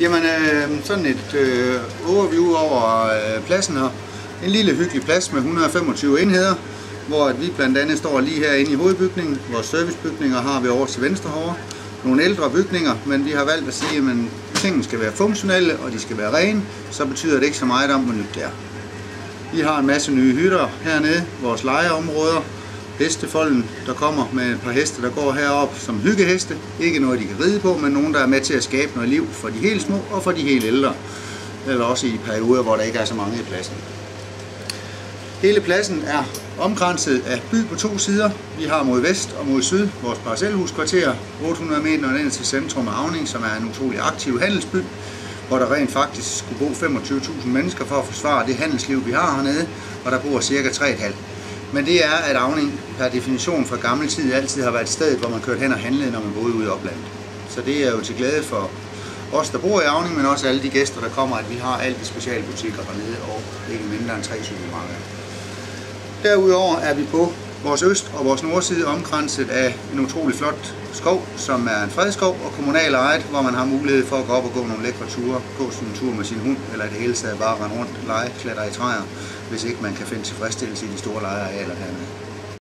Jamen, sådan et overview over pladsen her. En lille hyggelig plads med 125 enheder, hvor vi blandt andet står lige herinde i hovedbygningen. Vores servicebygninger har vi over til venstre herovre. Nogle ældre bygninger, men vi har valgt at sige, at tingene skal være funktionelle, og de skal være rene. Så betyder det ikke så meget om, hvor nyt det er. Vi har en masse nye hytter hernede, vores legeområder. Hestefolden, der kommer med et par heste, der går herop som hyggeheste. Ikke noget, de kan ride på, men nogen, der er med til at skabe noget liv for de helt små og for de helt ældre. Eller også i perioder, hvor der ikke er så mange i pladsen. Hele pladsen er omkranset af by på to sider. Vi har mod vest og mod syd vores parcelhuskvarter, 800 meter ned til centrum af Auning, som er en utrolig aktiv handelsby, hvor der rent faktisk skulle bo 25.000 mennesker for at forsvare det handelsliv, vi har hernede, og der bor cirka 3,5. Men det er, at Auning per definition fra gammel tid altid har været et sted, hvor man kørte hen og handlede, når man boede ude i oplandet. Så det er jo til glæde for os, der bor i Auning, men også alle de gæster, der kommer, at vi har alle de specialbutikker hernede og ikke mindre end 3 supermarkeder. Derudover er vi på vores øst- og vores nordside omkranset af en utrolig flot skov, som er en fredskov og kommunal ejet, hvor man har mulighed for at gå op og gå nogle lækre ture, gå sådan en tur med sin hund, eller i det hele taget bare rende rundt, lege, klatre i træer, hvis ikke man kan finde tilfredsstillelse i de store legearealer hernede.